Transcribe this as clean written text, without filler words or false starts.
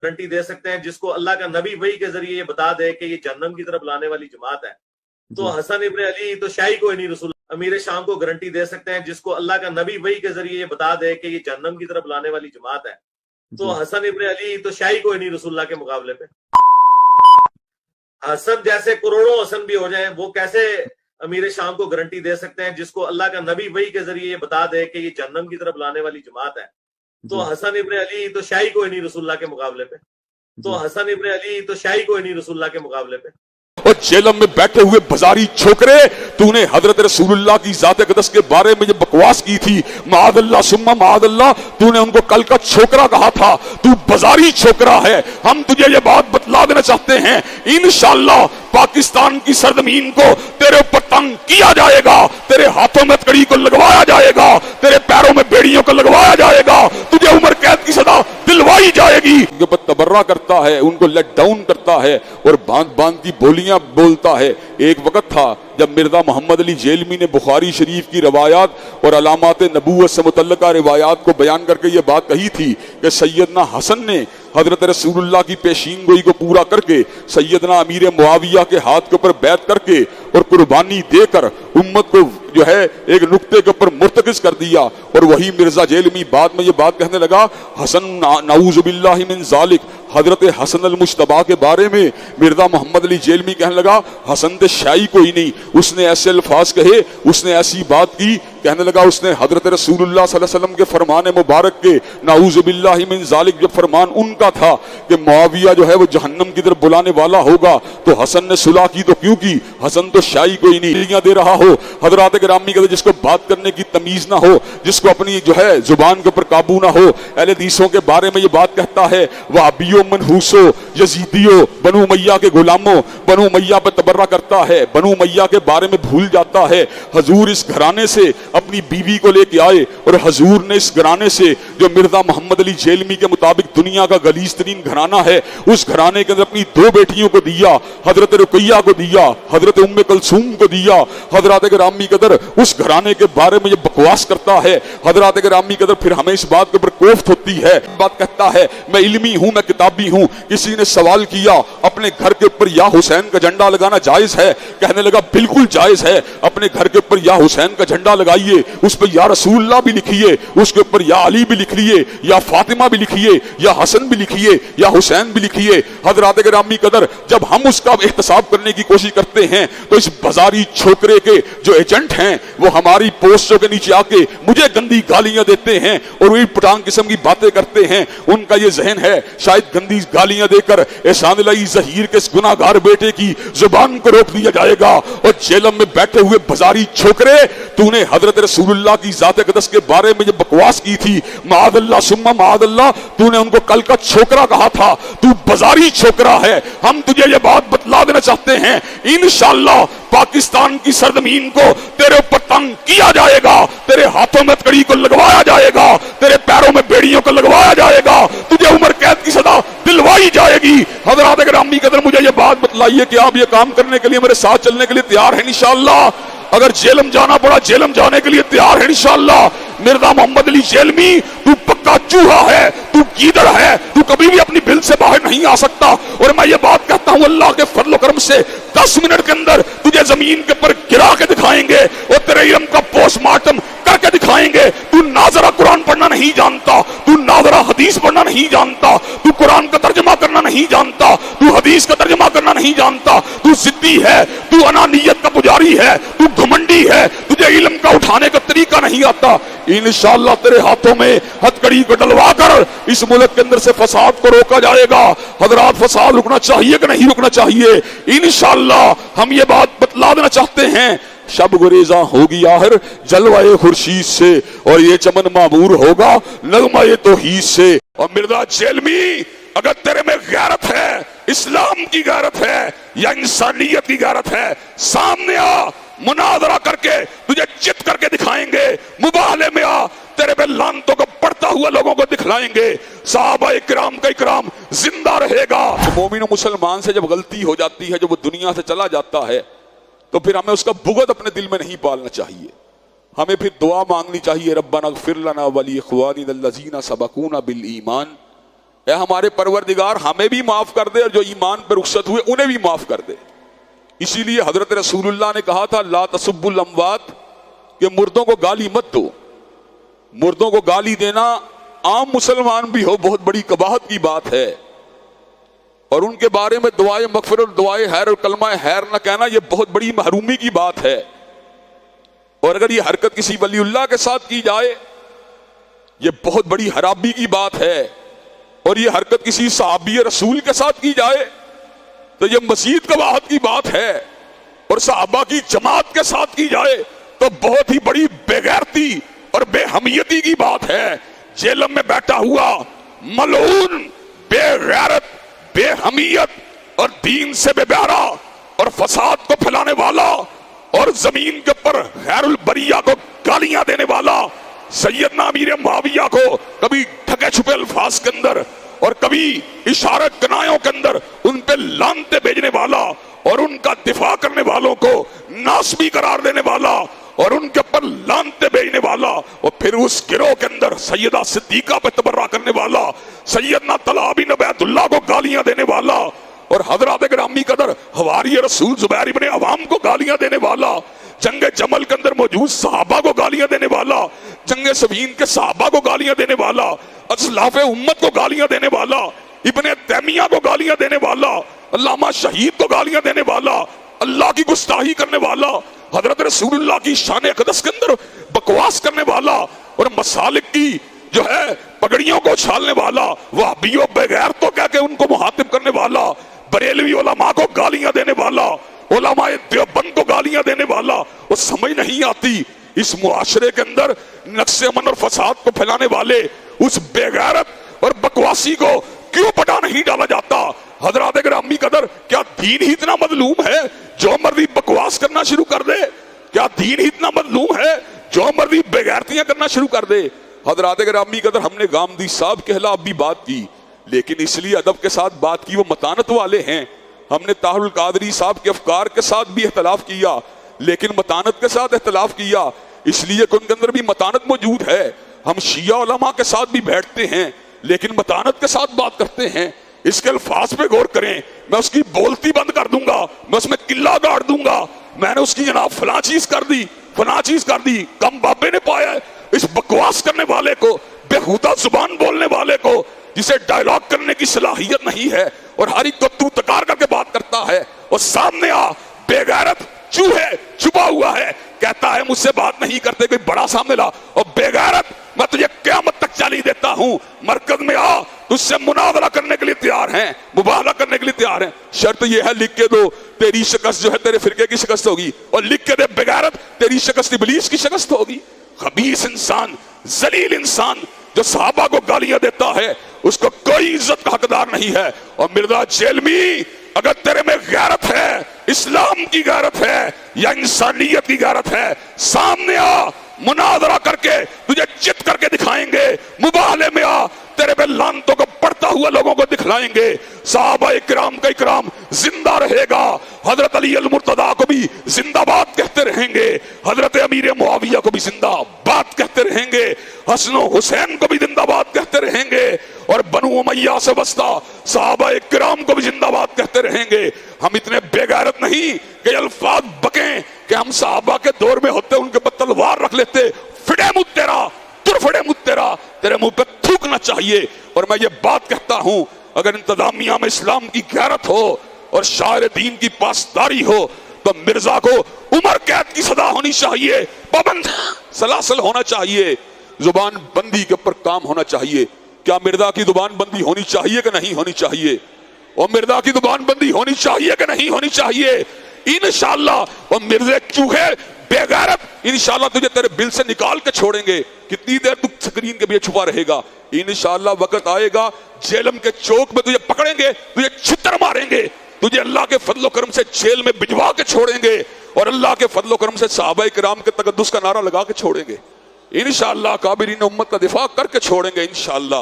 Guarantee دے سکتے ہیں جس کو اللہ کا نبی وحی کے ذریعے یہ بتا دے کہ یہ جہنم کی طرف لانے والی جماعت ہے؟ تو حسن ابن علی تو شاہی کوئی نہیں رسول امیر شام کو گارنٹی دے سکتے ہیں جس کو اللہ کا نبی وحی کے ذریعے یہ بتا دے کہ یہ جہنم کی طرف لانے والی جماعت ہے؟ تو حسن ابن علی تو شاہی کوئی نہیں رسول اللہ کے مقابلے پہ۔ حسن جیسے کروڑوں حسن بھی ہو جائیں، وہ کیسے امیر شام کو گارنٹی دے سکتے ہیں جس کو اللہ کا نبی وحی کے ذریعے یہ بتا دے کہ یہ جہنم کی طرف لانے والی جماعت ہے؟ تو حسن ابن علی تو شاہی کوئی نہیں رسول اللہ کے مقابلے پہ۔ تو حسن ابن علی تو شاہی کوئی نہیں رسول اللہ کے مقابلے پہ۔ اور جیلم میں بیٹھے ہوئے بازاری چھوکرے، تو نے حضرت رسول اللہ کی ذات اقدس کے بارے میں جو بکواس کی تھی، معاذ اللہ ثم معاذ اللہ، تو نے ان کو کل کا چھوکرا کہا تھا، تو بازاری چھوکرا ہے۔ ہم تجھے یہ بات بتلا دینا چاہتے ہیں، انشاءاللہ پاکستان کی سرزمین کو تیرے اوپر تنگ کیا جائے گا، تیرے ہاتھوں میں ہتکڑی کو لگوایا جائے گا، تیرے پیروں میں بیڑیوں کو لگوایا جائے گا، تجھے عمر قید کی سزا دلوائی جائے گی۔ جو تبرہ کرتا ہے، ان کو لیٹ ڈاؤن کرتا ہے اور باندھ باندھ کی بولیاں بولتا ہے۔ ایک وقت تھا جب مرزا محمد علی جیلمی نے بخاری شریف کی روایات اور علامات نبوت سے متعلقہ روایات کو بیان کر کے یہ بات کہی تھی کہ سیدنا حسن نے حضرت رسول اللہ کی پیشین گوئی کو پورا کر کے سیدنا امیر معاویہ کے ہاتھ کے اوپر بیعت کر کے اور قربانی دے کر امت کو جو ہے ایک نقطے کے اوپر مرتکز کر دیا، اور وہی مرزا جیلمی بعد میں یہ بات کہنے لگا، حسن نعوذ باللہ من ذالک، حضرت حسن المجتبی کے بارے میں مرزا محمد علی جیلمی کہنے لگا حسن تے شائی کوئی نہیں، اس نے ایسے الفاظ کہے، اس نے ایسی بات کی، کہنے لگا اس نے حضرت رسول اللہ صلی اللہ علیہ وسلم کے فرمان مبارک کے نعوذ باللہ من ذالک جو فرمان ان کا تھا کہ معاویہ جو ہے وہ جہنم کی طرف بلانے والا ہوگا، تو حسن نے صلح کی تو کیوں کی؟ حسن تو شائی کوئی نہیں دے رہا ہو۔ حضرات گرامی کہتے جس کو بات کرنے کی تمیز نہ ہو، جس کو اپنی جو ہے زبان کے اوپر قابو نہ ہو، اہل حدیثوں کے بارے میں یہ بات کہتا ہے وہابیو منحوسو یزیدیو، بنو امیہ کے غلاموں، بنو امیہ پہ تبرہ کرتا ہے، بنو امیہ کے بارے میں بھول جاتا ہے۔ حضور اس گھرانے سے اپنی بیوی کو لے کے آئے، اور حضور نے اس گھرانے سے جو مرزا محمد علی جیلمی کے مطابق دنیا کا غلیظ ترین گھرانہ ہے، اس گھرانے کے اندر اپنی دو بیٹیوں کو دیا، حضرت رقیہ کو دیا، حضرت ام کلثوم کو دیا۔ حضرات گرامی قدر اس گھرانے کے بارے میں یہ بکواس کرتا ہے، حضرات گرامی قدر پھر ہمیں اس بات کے اوپر کوفت ہوتی ہے، بات کہتا ہے میں علمی ہوں، میں کتابی ہوں۔ کسی نے سوال کیا اپنے گھر کے اوپر یا حسین کا جھنڈا لگانا جائز ہے؟ کہنے لگا بالکل جائز ہے، اپنے گھر کے اوپر یا حسین کا جھنڈا لگائیے، اس پہ یا رسول اللہ بھی لکھیے، اس کے اوپر یا علی بھی لکھ لیے، یا فاطمہ بھی لکھیے، یا حسن بھی لکھیے، یا حسین بھی لکھیے۔ حضرات گرامی قدر جب ہم اس کا احتساب کرنے کی کوشش کرتے ہیں تو اس بازاری چھوکرے کے جو ایجنٹ ہیں وہ ہماری پوسٹوں کے نیچے آ کے مجھے گندی گالیاں دیتے ہیں اور وہی پٹانگ قسم کی باتیں کرتے ہیں۔ ان کا یہ ذہن ہے شاید گندی گالیاں دے کر احسان الہی ظہیر کے اس گناہگار بیٹے کی زبان کو روک دیا جائے گا۔ اور جیلم میں بیٹھے ہوئے بازاری چھوکرے، تو نے حضرت رسول اللہ کی ذات اقدس کے بارے میں جو بکواس کی تھی، معاذ اللہ ثم معاذ اللہ، تو نے ان کو کل کا چھوکرا کہا تھا، تو بازاری چھوکرا ہے۔ ہم تجھے یہ بات بتلا دینا چاہتے ہیں، انشاءاللہ پاکستان کی سرزمین کو تیرے اوپر تنگ کیا جائے گا، تیرے ہاتھوں میں ہتکڑی کو لگوایا جائے گا، تیرے پیروں میں بیڑیوں کو لگوایا جائے گا، تجھے عمر قید کی سزا دلوائی جائے گی۔ حضرات گرامی قدر مجھے یہ بات بتلائیے کہ آپ یہ کام کرنے کے لیے میرے ساتھ چلنے کے لیے تیار ہیں انشاءاللہ؟ اگر جیلم جانا پڑا جیلم جانے کے لیے تیار ہے انشاءاللہ؟ مرزا محمد علی جیلمی تو پکا چوہا ہے، تو گیدڑ ہے، تو کبھی بھی اپنی بل سے باہر نہیں آ سکتا۔ اور میں یہ بات کہتا ہوں اللہ کے فضل و کرم سے 10 منٹ کے اندر تجھے زمین کے پر گرا کے دکھائیں گے اور تیرے علم کا پوسٹ مارٹم کر کے دکھائیں گے۔ تو ناظرہ قرآن پڑھنا نہیں جانتا، تو ناظرہ حدیث پڑھنا نہیں جانتا، تو قرآن کا ترجمہ کرنا نہیں جانتا، تو حدیث کا ترجمہ کرنا نہیں جانتا، تو ضدی ہے، تو انانیت کا پجاری ہے، تو گھمنڈی ہے، تجھے علم کا اٹھانے کا طریقہ نہیں آتا۔ انشاءاللہ تیرے ہاتھوں میں ہتکڑی کو ڈلوا کر اس ملک کے اندر سے فساد کو روکا جائے گا۔ حضرات فساد رکنا چاہیے کہ نہیں رکنا چاہیے؟ انشاءاللہ ہم یہ بات بتلا دینا چاہتے ہیں، شب گریزاں ہوگی آخر جلوہ خورشید سے، اور یہ چمن معمور ہوگا نغمہ توحید سے۔ اور مرزا جیلمی اگر تیرے میں غیرت ہے، اسلام کی غیرت ہے یا انسانیت کی غیرت ہے، سامنے آ، مناظرہ کر کے تجھے چت کر کے دکھائیں گے، مباہلے میں آ، تیرے پہ لعنتوں کو پڑھتا ہوا لوگوں کو دکھلائیں گے۔ صحابہ اکرام کا اکرام زندہ رہے گا۔ مومن و مسلمان سے جب غلطی ہو جاتی ہے، جب وہ دنیا سے چلا جاتا ہے، تو پھر ہمیں اس کا بغض اپنے دل میں نہیں پالنا چاہیے، ہمیں پھر دعا مانگنی چاہیے، ربنا اغفر لنا ولی اخواننا الذین سبقونا بالایمان اے ہمارے پروردگار ہمیں بھی معاف کر دے اور جو ایمان پر رخصت ہوئے انہیں بھی معاف کر دے۔ اسی لیے حضرت رسول اللہ نے کہا تھا لا تسبوا الاموات، کہ مردوں کو گالی مت دو۔ مردوں کو گالی دینا عام مسلمان بھی ہو بہت بڑی قباحت کی بات ہے، اور ان کے بارے میں دعائے مغفرت، دعائے خیر اور کلمہ خیر نہ کہنا یہ بہت بڑی محرومی کی بات ہے۔ اور اگر یہ حرکت کسی ولی اللہ کے ساتھ کی جائے یہ بہت بڑی خرابی کی بات ہے، اور یہ حرکت کسی صحابی رسول کے ساتھ کی جائے تو یہ مزید قباحت کی بات ہے، اور صحابہ کی جماعت کے ساتھ کی جائے تو بہت ہی بڑی بے غیرتی اور بے حمیتی کی بات ہے۔ جیلم میں بیٹھا ہوا ملعون، بے غیرت، بے حمیت اور دین سے بے بہرا اور فساد کو پھیلانے والا اور زمین کے اوپر خیر البریہ کو گالیاں دینے والا سیدنا امیر معاویہ کو کبھی ٹھگے چھپے الفاظ کے اندر اور کبھی اشارت کنایوں کے اندر ان پہ لعنتیں بھیجنے والا اور ان کا دفاع کرنے والوں کو ناسبی قرار دینے والا اور ان کے اوپر لعنتیں بھیجنے والا، اور پھر اس گروہ کے اندر سیدہ صدیقہ پہ تبرہ کرنے والا، سیدنا طلحہ بن عبید اللہ کو گالیاں دینے والا، اور حضرات گرامی قدر حواری رسول زبیر ابن عوام کو گالیاں دینے والا، جنگ جمل کے اندر موجود صحابہ کو گالیاں دینے والا، جنگ صفین کے صحابہ کو گالیاں دینے والا، اسلاف امت کو گالیاں دینے والا، ابن تیمیہ کو گالیاں دینے والا، علامہ شہید کو گالیاں دینے والا، اللہ کی گستاخی کرنے والا، حضرت رسول اللہ کی شان اقدس کے اندر بکواس کرنے والا، اور مسالک کی جو ہے پگڑیوں کو اچھالنے والا، وہابیوں بغیر تو کہہ کے ان کو مخاطب کرنے والا، بریلوی علماء کو گالیاں دینے والا، علماء دیوبند کو گالیاں دینے والا، وہ سمجھ نہیں آتی اس معاشرے کے اندر نقص امن اور فساد کو پھیلانے والے اس بے غیرت اور بکواسی کو کیوں پٹا نہیں ڈالا جاتا؟ حضرات گرامی قدر کیا دین ہی اتنا مظلوم ہے جو مرضی بکواس کرنا شروع کر دے؟ کیا دین ہی اتنا مظلوم ہے جو مرضی بے غیرتیاں کرنا شروع کر دے؟ حضرات گرامی قدر ہم نے گامدی صاحب کے خلاف بھی بات کی، لیکن اس لیے ادب کے ساتھ بات کی وہ متانت والے ہیں۔ ہم نے طاہر القادری صاحب کے افکار کے ساتھ بھی اختلاف کیا، لیکن متانت کے ساتھ اختلاف کیا، اس لیے کہ ان کے اندر بھی متانت موجود ہے۔ ہم شیعہ علماء کے ساتھ بھی بیٹھتے ہیں لیکن متانت کے ساتھ بات کرتے ہیں۔ اس کے الفاظ پہ غور کریں، میں اس کی بولتی بند کر دوں گا، میں اس میں قلعہ گاڑ دوں گا، میں نے اس کی جناب فلاں چیز کر دی، فلاں چیز کر دی، کم بابے نے پایا ہے۔ اس بکواس کرنے والے کو، بےہودہ زبان بولنے والے کو، جسے ڈائلاگ کرنے کی صلاحیت نہیں ہے اور ہر ایک کو تو تکار کر کے بات کرتا ہے، اور سامنے آ بے غیرت چوہے چھپا ہوا ہے، کہتا ہے مجھ سے بات نہیں کرتے، کوئی بڑا سامنے لا، اور بے غیرت میں تجھے قیامت تک چالی دیتا ہوں، مرکز میں آ، تجھ سے مناظرہ کرنے کے لیے تیار ہیں، مباہلہ کرنے کے لیے تیار ہیں، شرط یہ ہے لکھ کے دو تیری شکست جو ہے تیرے فرقے کی شکست ہوگی، اور لکھ کے دے بے غیرت تیری شکست ابلیس کی شکست ہوگی۔ خبیث انسان، ذلیل انسان جو صحابہ کو گالیاں دیتا ہے اس کو کوئی عزت کا حقدار نہیں ہے۔ اور مرزا جیلمی اگر تیرے میں غیرت ہے، اسلام کی غیرت ہے یا انسانیت کی غیرت ہے، سامنے آ، مناظرہ کر کے تجھے چت کر کے دکھائیں گے، مباہلے میں آ، تیرے پہ لعنتوں کو پڑھتا ہوا لوگوں کو دکھلائیں گے۔ صحابہ اکرام کا اکرام زندہ رہے گا، حضرت علی المرتضیٰ کو بھی زندہ باد کہتے رہیں گے، حضرت امیر معاویہ کو بھی زندہ باد کہتے رہیں گے، حسن و حسین کو بھی زندہ باد کہتے رہیں گے، اور بنو امیہ سے وسطی صحابہ اکرام کو بھی زندہ باد کہتے رہیں گے۔ ہم اتنے بے غیرت نہیں کہ الفاظ بکیں کہ ہم صحابہ کے دور میں ہوتے ان کے پر تلوار رکھ لیتے، فڑے مت تیرا، فڑے مت تیرا، تیرے منہ پہ تھوکنا چاہیے۔ اور میں یہ بات کہتا ہوں اگر انتظامیہ میں اسلام کی غیرت ہو اور شاعر دین کی پاسداری ہو تو مرزا کو عمر قید کی سزا ہونی چاہیے، پابند سلاسل ہونا چاہیے، زبان بندی کے اوپر کام ہونا چاہیے۔ کیا مرزا کی زبان بندی ہونی چاہیے کہ نہیں ہونی چاہیے؟ اور مرزا کی زبان بندی ہونی چاہیے کہ نہیں ہونی چاہیے؟ انشاءاللہ وہ مرزے چوہے بے غیرت انشاءاللہ تجھے تیرے بل سے نکال کے چھوڑیں گے۔ کتنی دیر تو سکرین کے پیچھے چھپا رہے گا؟ انشاءاللہ وقت آئے گا جیلم کے چوک میں تجھے پکڑیں گے، تجھے چھتر ماریں گے، تجھے اللہ کے فضل و کرم سے جیل میں بھجوا کے چھوڑیں گے، اور اللہ کے فضل و کرم سے صحابہ کرام کے تقدس کا نعرہ لگا کے چھوڑیں گے۔ انشاءاللہ کابرین امت کا دفاع کر کے چھوڑیں گے انشاءاللہ۔